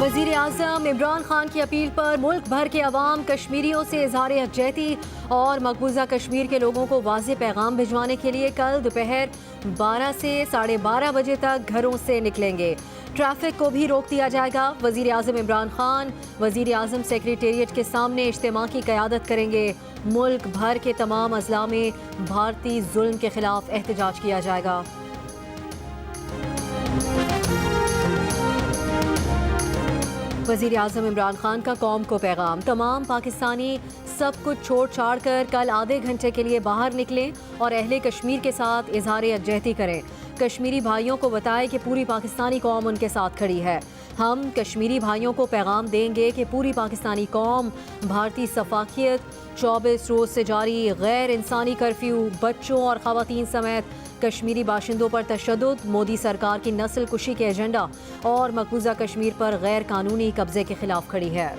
وزیر اعظم عمران خان کی اپیل پر ملک بھر کے عوام کشمیریوں سے اظہار یکجہتی اور مقبوضہ کشمیر کے لوگوں کو واضح پیغام بھجوانے کے لیے کل دوپہر 12 سے 12:30 بجے تک گھروں سے نکلیں گے۔ ٹریفک کو بھی روک دیا جائے گا۔ وزیر اعظم عمران خان وزیر اعظم سیکریٹریٹ کے سامنے اجتماع کی قیادت کریں گے۔ ملک بھر کے تمام اضلاع میں بھارتی ظلم کے خلاف احتجاج کیا جائے گا۔ وزیر اعظم عمران خان کا قوم کو پیغام، تمام پاکستانی سب کچھ چھوڑ چھاڑ کر کل آدھے گھنٹے کے لیے باہر نکلیں اور اہل کشمیر کے ساتھ اظہار یکجہتی کریں۔ کشمیری بھائیوں کو بتائیں کہ پوری پاکستانی قوم ان کے ساتھ کھڑی ہے۔ ہم کشمیری بھائیوں کو پیغام دیں گے کہ پوری پاکستانی قوم بھارتی سفاکیت، 24 روز سے جاری غیر انسانی کرفیو، بچوں اور خواتین سمیت کشمیری باشندوں پر تشدد، مودی سرکار کی نسل کشی کے ایجنڈا اور مقبوضہ کشمیر پر غیر قانونی قبضے کے خلاف کھڑی ہے۔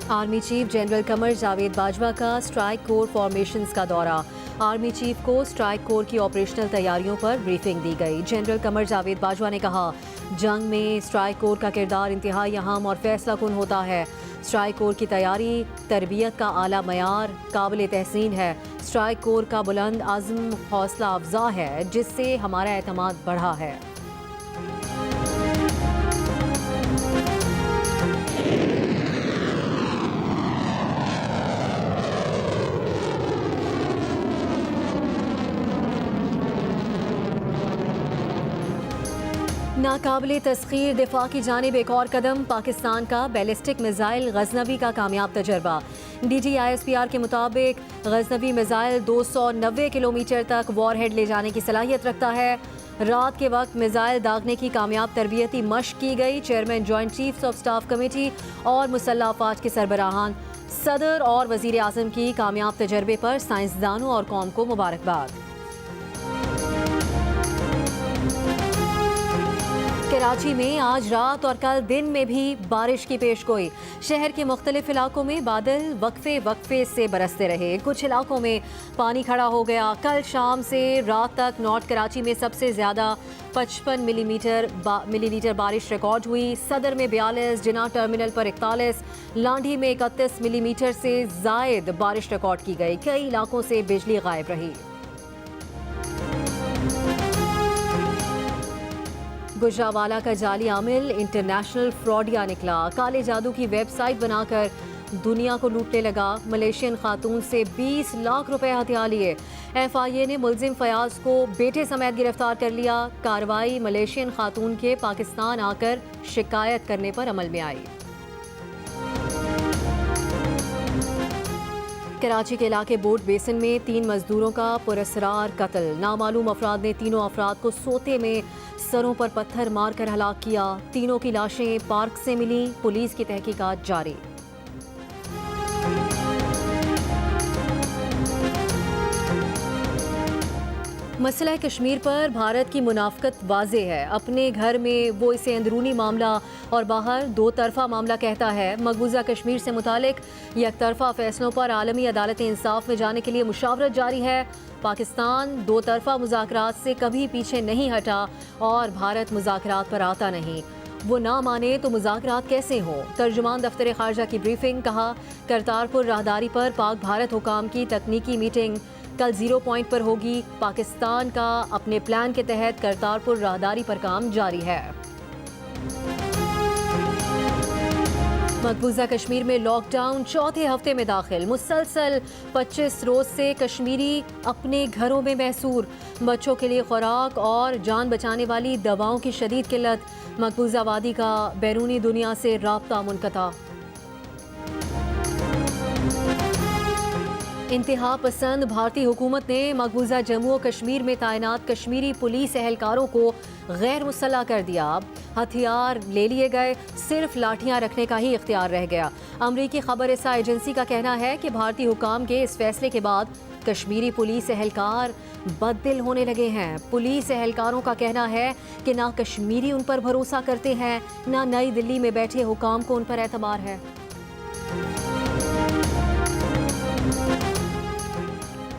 Army chief general Qamar Javed Bajwa کا اسٹرائیک کور فارمیشنز کا دورہ۔ آرمی چیف کو اسٹرائیک کور کی آپریشنل تیاریوں پر بریفنگ دی گئی۔ جنرل قمر جاوید باجوہ نے کہا، جنگ میں اسٹرائیک کور کا کردار انتہائی اہم اور فیصلہ کن ہوتا ہے۔ اسٹرائیک کور کی تیاری، تربیت کا اعلیٰ معیار قابل تحسین ہے۔ اسٹرائیک کور کا بلند عزم حوصلہ افزا ہے، جس سے ہمارا اعتماد بڑھا ہے۔ ناقابل تسخیر دفاع کی جانب ایک اور قدم، پاکستان کا بیلسٹک میزائل غزنوی کا کامیاب تجربہ۔ D G I S P R کے مطابق غزنوی میزائل 290 کلومیٹر تک وار ہیڈ لے جانے کی صلاحیت رکھتا ہے۔ رات کے وقت میزائل داغنے کی کامیاب تربیتی مشق کی گئی۔ Chairman joint chiefs of staff committee اور مسلح افواج کے سربراہان، صدر اور وزیر اعظم کی کامیاب تجربے پر سائنسدانوں اور قوم کو مبارکباد۔ کراچی میں آج رات اور کل دن میں بھی بارش کی پیشگوئی۔ شہر کے مختلف علاقوں میں بادل وقفے سے برستے رہے۔ کچھ علاقوں میں پانی کھڑا ہو گیا۔ کل شام سے رات تک نارتھ کراچی میں سب سے زیادہ 55 ملی میٹر بارش ریکارڈ ہوئی۔ صدر میں 42، جناح ٹرمینل پر 41، لانڈھی میں 31 ملی میٹر سے زائد بارش ریکارڈ کی گئی۔ کئی علاقوں سے بجلی غائب رہی۔ گجرانوالہ کا جعلی عامل انٹرنیشنل فراڈیا نکلا۔ کالے جادو کی ویب سائٹ بنا کر دنیا کو لوٹنے لگا۔ ملیشین خاتون سے 20 لاکھ روپے ہتھیا لیے۔ ایف آئی اے نے ملزم فیاض کو بیٹے سمیت گرفتار کر لیا۔ کارروائی ملیشین خاتون کے پاکستان آ کر شکایت کرنے پر عمل میں آئی۔ کراچی کے علاقے بورڈ بیسن میں 3 مزدوروں کا پراسرار قتل۔ نامعلوم افراد نے تینوں افراد کو سوتے میں سروں پر پتھر مار کر ہلاک کیا۔ تینوں کی لاشیں پارک سے ملیں۔ پولیس کی تحقیقات جاری۔ مسئلہ کشمیر پر بھارت کی منافقت واضح ہے۔ اپنے گھر میں وہ اسے اندرونی معاملہ اور باہر دو طرفہ معاملہ کہتا ہے۔ مقبوضہ کشمیر سے متعلق یک طرفہ فیصلوں پر عالمی عدالت انصاف میں جانے کے لیے مشاورت جاری ہے۔ پاکستان دو طرفہ مذاکرات سے کبھی پیچھے نہیں ہٹا اور بھارت مذاکرات پر آتا نہیں۔ وہ نہ مانے تو مذاکرات کیسے ہوں؟ ترجمان دفتر خارجہ کی بریفنگ، کہا کرتارپور راہداری پر پاک بھارت حکام کی تکنیکی میٹنگ کل 0 پوائنٹ پر ہوگی۔ پاکستان کا اپنے پلان کے تحت کرتارپور راہداری پر کام جاری ہے۔ مقبوضہ کشمیر میں لاک ڈاؤن چوتھے ہفتے میں داخل۔ مسلسل 25 روز سے کشمیری اپنے گھروں میں محصور۔ بچوں کے لیے خوراک اور جان بچانے والی دواؤں کی شدید قلت۔ مقبوضہ وادی کا بیرونی دنیا سے رابطہ منقطع۔ انتہا پسند بھارتی حکومت نے مقبوضہ جموں و کشمیر میں تعینات کشمیری پولیس اہلکاروں کو غیر مسلح کر دیا۔ اب ہتھیار لے لیے گئے، صرف لاٹھیاں رکھنے کا ہی اختیار رہ گیا۔ امریکی خبر رساں ایجنسی کا کہنا ہے کہ بھارتی حکام کے اس فیصلے کے بعد کشمیری پولیس اہلکار بددل ہونے لگے ہیں۔ پولیس اہلکاروں کا کہنا ہے کہ نہ کشمیری ان پر بھروسہ کرتے ہیں، نہ نئی دلی میں بیٹھے حکام کو ان پر اعتبار ہے۔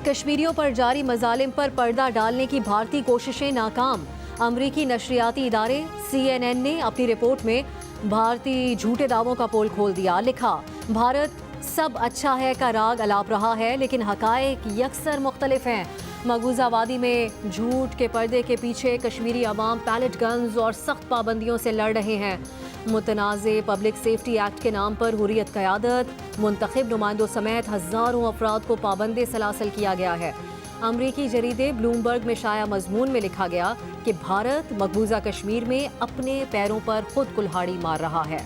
کشمیریوں پر جاری مظالم پر پردہ ڈالنے کی بھارتی کوششیں ناکام۔ امریکی نشریاتی ادارے CNN نے اپنی رپورٹ میں بھارتی جھوٹے دعووں کا پول کھول دیا۔ لکھا، بھارت سب اچھا ہے کا راگ الاپ رہا ہے، لیکن حقائق یکسر مختلف ہیں۔ مقبوضہ وادی میں جھوٹ کے پردے کے پیچھے کشمیری عوام پیلٹ گنز اور سخت پابندیوں سے لڑ رہے ہیں۔ متنازع پبلک سیفٹی ایکٹ کے نام پر حریت قیادت، منتخب نمائندوں سمیت ہزاروں افراد کو پابند سلاسل کیا گیا ہے۔ امریکی جریدے بلومبرگ میں شائع مضمون میں لکھا گیا کہ بھارت مقبوضہ کشمیر میں اپنے پیروں پر خود کلہاڑی مار رہا ہے۔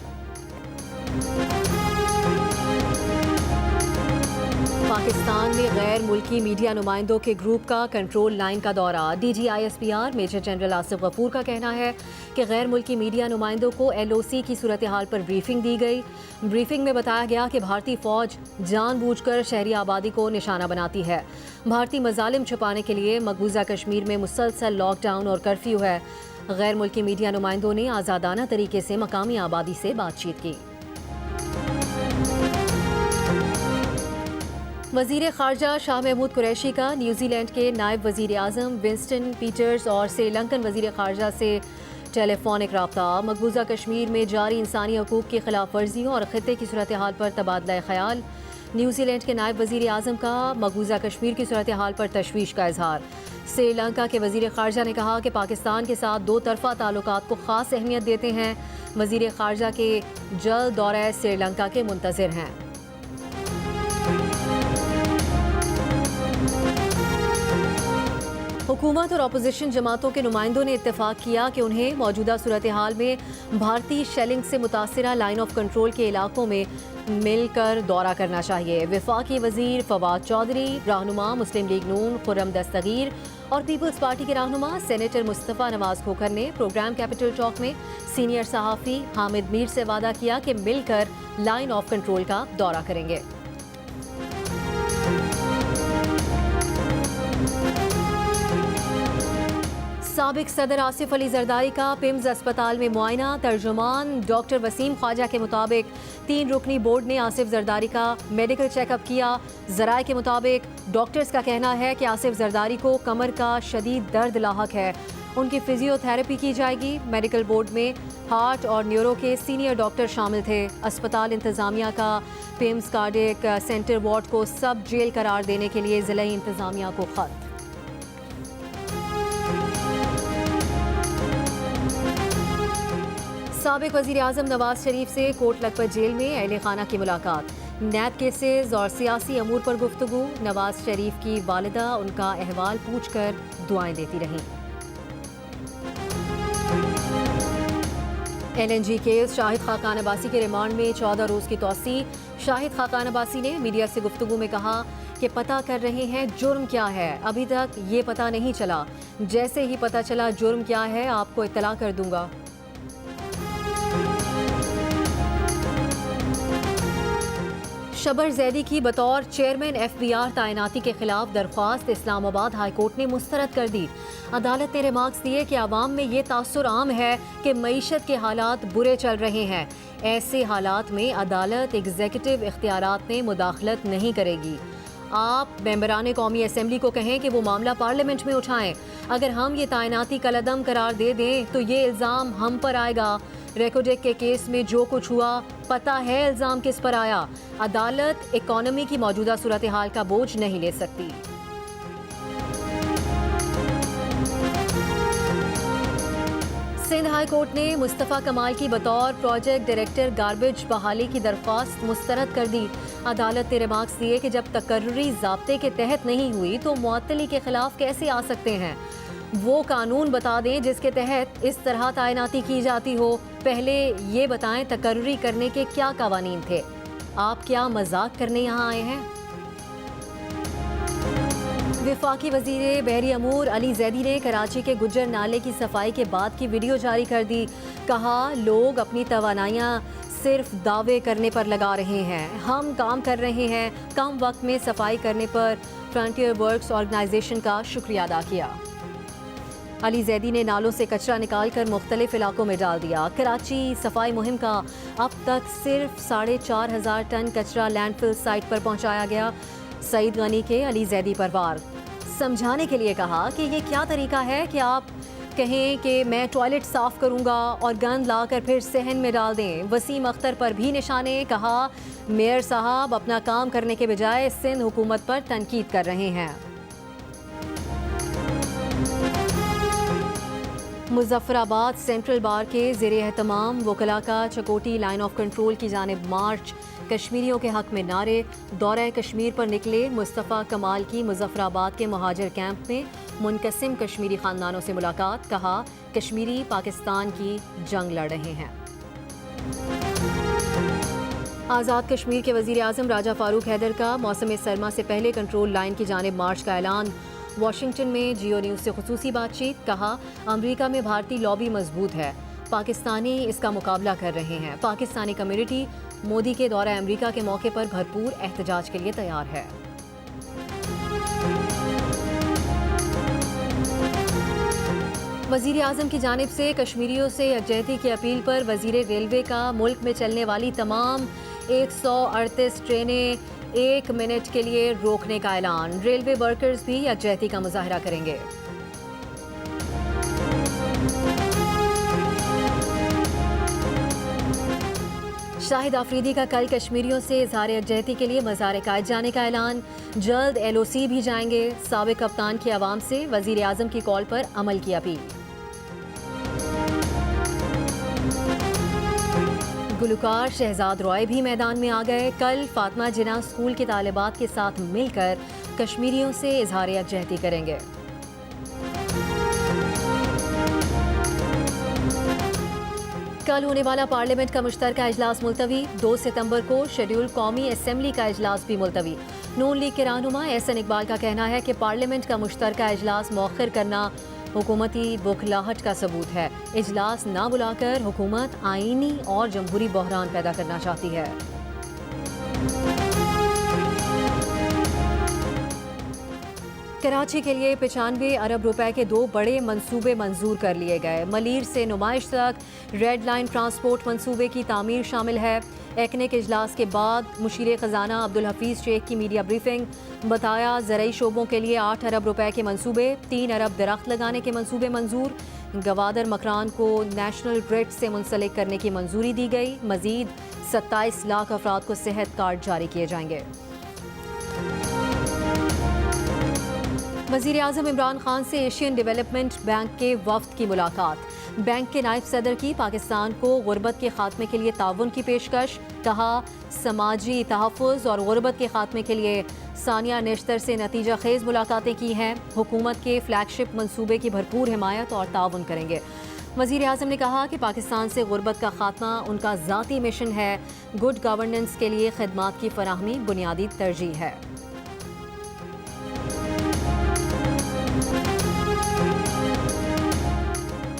پاکستان میں غیر ملکی میڈیا نمائندوں کے گروپ کا کنٹرول لائن کا دورہ۔ DGISPR میجر جنرل آصف غفور کا کہنا ہے کہ غیر ملکی میڈیا نمائندوں کو LOC کی صورتحال پر بریفنگ دی گئی۔ بریفنگ میں بتایا گیا کہ بھارتی فوج جان بوجھ کر شہری آبادی کو نشانہ بناتی ہے۔ بھارتی مظالم چھپانے کے لیے مقبوضہ کشمیر میں مسلسل لاک ڈاؤن اور کرفیو ہے۔ غیر ملکی میڈیا نمائندوں نے آزادانہ طریقے سے مقامی آبادی سے بات چیت کی۔ وزیر خارجہ شاہ محمود قریشی کا نیوزی لینڈ کے نائب وزیر اعظم ونسٹن پیٹرز اور سری لنکن وزیر خارجہ سے ٹیلی فونک رابطہ۔ مقبوضہ کشمیر میں جاری انسانی حقوق کی خلاف ورزیوں اور خطے کی صورتحال پر تبادلہ خیال۔ نیوزی لینڈ کے نائب وزیر اعظم کا مقبوضہ کشمیر کی صورتحال پر تشویش کا اظہار۔ سری لنکا کے وزیر خارجہ نے کہا کہ پاکستان کے ساتھ دو طرفہ تعلقات کو خاص اہمیت دیتے ہیں۔ وزیر خارجہ کے جلد دورہ سری لنکا کے منتظر ہیں۔ حکومت اور اپوزیشن جماعتوں کے نمائندوں نے اتفاق کیا کہ انہیں موجودہ صورتحال میں بھارتی شیلنگ سے متاثرہ لائن آف کنٹرول کے علاقوں میں مل کر دورہ کرنا چاہیے۔ وفاقی وزیر فواد چودھری، رہنما مسلم لیگ نون خرم دستگیر اور پیپلز پارٹی کے رہنما سینیٹر مصطفیٰ نواز کھوکھر نے پروگرام کیپٹل ٹاک میں سینئر صحافی حامد میر سے وعدہ کیا کہ مل کر لائن آف کنٹرول کا دورہ کریں گے۔ سابق صدر آصف علی زرداری کا پیمز اسپتال میں معائنہ۔ ترجمان ڈاکٹر وسیم خواجہ کے مطابق 3 رکنی بورڈ نے آصف زرداری کا میڈیکل چیک اپ کیا۔ ذرائع کے مطابق ڈاکٹرز کا کہنا ہے کہ آصف زرداری کو کمر کا شدید درد لاحق ہے، ان کی فزیو تھراپی کی جائے گی۔ میڈیکل بورڈ میں ہارٹ اور نیورو کے سینئر ڈاکٹر شامل تھے۔ اسپتال انتظامیہ کا پیمز کارڈیک سینٹر وارڈ کو سب جیل قرار دینے کے لیے ضلعی انتظامیہ کو خط۔ سابق وزیر اعظم نواز شریف سے کوٹ لکھپت جیل میں اہل خانہ کی ملاقات۔ نیب کیسز اور سیاسی امور پر گفتگو۔ نواز شریف کی والدہ ان کا احوال پوچھ کر دعائیں دیتی رہیں۔ LNG کیس، شاہد خاقان عباسی کے ریمانڈ میں 14 روز کی توسیع۔ شاہد خاقان عباسی نے میڈیا سے گفتگو میں کہا کہ پتہ کر رہے ہیں جرم کیا ہے، ابھی تک یہ پتہ نہیں چلا، جیسے ہی پتہ چلا جرم کیا ہے آپ کو اطلاع کر دوں گا۔ شبر زیدی کی بطور چیئرمین FBR تعیناتی کے خلاف درخواست اسلام آباد ہائی کورٹ نے مسترد کر دی۔ عدالت نے ریمارکس دیے کہ عوام میں یہ تاثر عام ہے کہ معیشت کے حالات برے چل رہے ہیں، ایسے حالات میں عدالت ایگزیکٹو اختیارات میں مداخلت نہیں کرے گی۔ آپ ممبران قومی اسمبلی کو کہیں کہ وہ معاملہ پارلیمنٹ میں اٹھائیں، اگر ہم یہ تعیناتی کالعدم قرار دے دیں تو یہ الزام ہم پر آئے گا۔ ریکوڈیک کے کیس میں جو کچھ ہوا پتہ ہے الزام کس پر آیا۔ عدالت اکانومی کی موجودہ صورتحال کا بوجھ نہیں لے سکتی۔ سندھ ہائی کورٹ نے مصطفیٰ کمال کی بطور پروجیکٹ ڈائریکٹر گاربیج بحالی کی درخواست مسترد کر دی۔ عدالت نے ریمارکس دیے کہ جب تقرری ضابطے کے تحت نہیں ہوئی تو معطلی کے خلاف کیسے آ سکتے ہیں؟ وہ قانون بتا دیں جس کے تحت اس طرح تعیناتی کی جاتی ہو۔ پہلے یہ بتائیں تقرری کرنے کے کیا قوانین تھے؟ آپ کیا مذاق کرنے یہاں آئے ہیں؟ وفاقی وزیر بحری امور علی زیدی نے کراچی کے گجر نالے کی صفائی کے بعد کی ویڈیو جاری کر دی۔ کہا لوگ اپنی توانائیاں صرف دعوے کرنے پر لگا رہے ہیں، ہم کام کر رہے ہیں۔ کم وقت میں صفائی کرنے پر فرنٹیئر ورکس آرگنائزیشن کا شکریہ ادا کیا۔ علی زیدی نے نالوں سے کچرا نکال کر مختلف علاقوں میں ڈال دیا۔ کراچی صفائی مہم کا اب تک صرف 4,500 ٹن کچرا لینڈ فل سائٹ پر پہنچایا گیا۔ سعید غنی کے علی زیدی پر وار، سمجھانے کے لیے کہا کہ یہ کیا طریقہ ہے کہ آپ کہیں کہ میں ٹوائلٹ صاف کروں گا اور گند لا کر پھر صحن میں ڈال دیں۔ وسیم اختر پر بھی نشانے، کہا میئر صاحب اپنا کام کرنے کے بجائے سندھ حکومت پر تنقید کر رہے ہیں۔ مظفر آباد سینٹرل بار کے زیر اہتمام وکلاء کا چکوٹی لائن آف کنٹرول کی جانب مارچ، کشمیریوں کے حق میں نعرے، دورہ کشمیر پر نکلے مصطفیٰ کمال کی مظفر آباد کے مہاجر کیمپ میں منقسم کشمیری خاندانوں سے ملاقات، کہا کشمیری پاکستان کی جنگ لڑ رہے ہیں۔ آزاد کشمیر کے وزیر اعظم راجہ فاروق حیدر کا موسم سرما سے پہلے کنٹرول لائن کی جانب مارچ کا اعلان، واشنگٹن میں جیو نیوز سے خصوصی بات چیت، کہا امریکہ میں بھارتی لابی مضبوط ہے، پاکستانی اس کا مقابلہ کر رہے ہیں، پاکستانی کمیونٹی مودی کے دورہ امریکہ کے موقع پر بھرپور احتجاج کے لیے تیار ہے۔ وزیر اعظم کی جانب سے کشمیریوں سے یکجہتی کی اپیل پر وزیر ریلوے کا ملک میں چلنے والی تمام 138 ٹرینیں 1 منٹ کے لیے روکنے کا اعلان، ریلوے ورکرز بھی یکجہتی کا مظاہرہ کریں گے۔ شاہد آفریدی کا کل کشمیریوں سے اظہار یکجہتی کے لیے مزار قائد جانے کا اعلان، جلد LOC بھی جائیں گے، سابق کپتان کی عوام سے وزیر اعظم کی کال پر عمل کی اپیل۔ گلوکار شہزاد روائے بھی میدان میں آ گئے، کل فاطمہ جناح اسکول کی طالبات کے ساتھ مل کر کشمیریوں سے اظہار یکجہتی کریں گے۔ کل ہونے والا پارلیمنٹ کا مشترکہ اجلاس ملتوی، 2 ستمبر کو شیڈول قومی اسمبلی کا اجلاس بھی ملتوی۔ نون لیگ کے رہنما احسن اقبال کا کہنا ہے کہ پارلیمنٹ کا مشترکہ اجلاس مؤخر کرنا حکومتی بوکھلاہٹ کا ثبوت ہے، اجلاس نہ بلا کر حکومت آئینی اور جمہوری بحران پیدا کرنا چاہتی ہے۔ کراچی کے لیے 95 ارب روپے کے 2 بڑے منصوبے منظور کر لیے گئے، ملیر سے نمائش تک ریڈ لائن ٹرانسپورٹ منصوبے کی تعمیر شامل ہے۔ ایکنک اجلاس کے بعد مشیر خزانہ عبدالحفیظ شیخ کی میڈیا بریفنگ، بتایا زرعی شعبوں کے لیے 8 ارب روپے کے منصوبے، 3 ارب درخت لگانے کے منصوبے منظور، گوادر مکران کو نیشنل گرڈ سے منسلک کرنے کی منظوری دی گئی، مزید 27 لاکھ افراد کو صحت کارڈ جاری کیے جائیں گے۔ وزیر اعظم عمران خان سے ایشین ڈیولپمنٹ بینک کے وفد کی ملاقات، بینک کے نائب صدر کی پاکستان کو غربت کے خاتمے کے لیے تعاون کی پیشکش، کہا سماجی تحفظ اور غربت کے خاتمے کے لیے ثانیہ نشتر سے نتیجہ خیز ملاقاتیں کی ہیں، حکومت کے فلیگ شپ منصوبے کی بھرپور حمایت اور تعاون کریں گے۔ وزیر اعظم نے کہا کہ پاکستان سے غربت کا خاتمہ ان کا ذاتی مشن ہے، گڈ گورننس کے لیے خدمات کی فراہمی بنیادی ترجیح ہے۔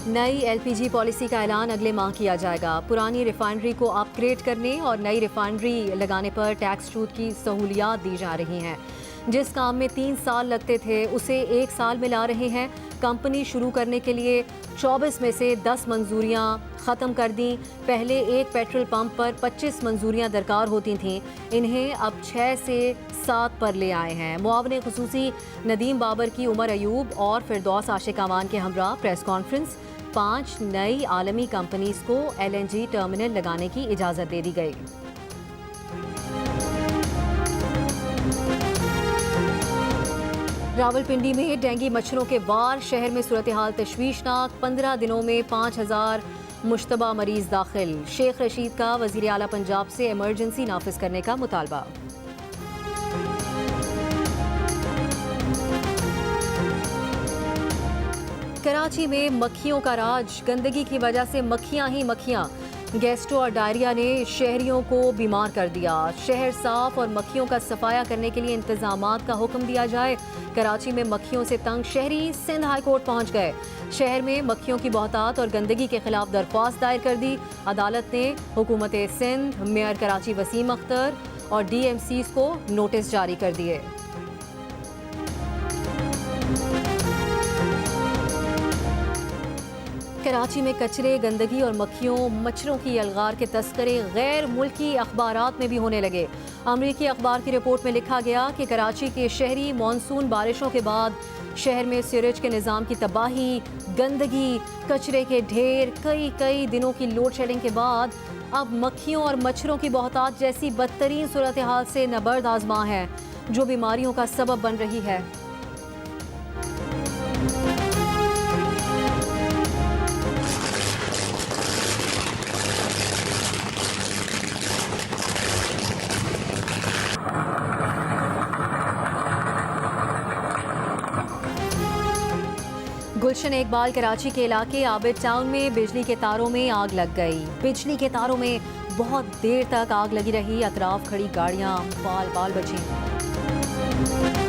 نئی LPG پالیسی کا اعلان اگلے ماہ کیا جائے گا، پرانی ریفائنری کو اپ گریڈ کرنے اور نئی ریفائنری لگانے پر ٹیکس چھوٹ کی سہولیات دی جا رہی ہیں، جس کام میں 3 سال لگتے تھے اسے 1 سال میں لا رہے ہیں۔ کمپنی شروع کرنے کے لیے 24 میں سے 10 منظوریاں ختم کر دیں، پہلے ایک پیٹرول پمپ پر 25 منظوریاں درکار ہوتی تھیں، انہیں اب 6 سے 7 پر لے آئے ہیں۔ معاون خصوصی ندیم بابر کی عمر ایوب اور فردوس عاشق امان کے ہمراہ پریس کانفرنس، 5 نئی عالمی کمپنیز کو LNG ٹرمینل لگانے کی اجازت دے دی گئی۔ راولپنڈی میں ڈینگی مچھروں کے وار، شہر میں صورتحال تشویشناک، 15 دنوں میں 5000 مشتبہ مریض داخل، شیخ رشید کا وزیر اعلیٰ پنجاب سے ایمرجنسی نافذ کرنے کا مطالبہ۔ کراچی میں مکھیوں کا راج، گندگی کی وجہ سے مکھیاں ہی مکھیاں، گیسٹرو اور ڈائریا نے شہریوں کو بیمار کر دیا، شہر صاف اور مکھیوں کا صفایا کرنے کے لیے انتظامات کا حکم دیا جائے۔ کراچی میں مکھیوں سے تنگ شہری سندھ ہائی کورٹ پہنچ گئے، شہر میں مکھیوں کی بہتات اور گندگی کے خلاف درخواست دائر کر دی، عدالت نے حکومت سندھ، میئر کراچی وسیم اختر اور DMCs کو نوٹس جاری کر دیے۔ کراچی میں کچرے، گندگی اور مکھیوں مچھروں کی الغار کے تذکرے غیر ملکی اخبارات میں بھی ہونے لگے۔ امریکی اخبار کی رپورٹ میں لکھا گیا کہ کراچی کے شہری مانسون بارشوں کے بعد شہر میں سیوریج کے نظام کی تباہی، گندگی، کچرے کے ڈھیر، کئی دنوں کی لوڈ شیڈنگ کے بعد اب مکھیوں اور مچھروں کی بہتات جیسی بدترین صورتحال سے نبرد آزما ہے، جو بیماریوں کا سبب بن رہی ہے۔ گلشن اقبال کراچی کے علاقے عابد ٹاؤن میں بجلی کے تاروں میں آگ لگ گئی۔ بجلی کے تاروں میں بہت دیر تک آگ لگی رہی، اطراف کھڑی گاڑیاں بال بچیں۔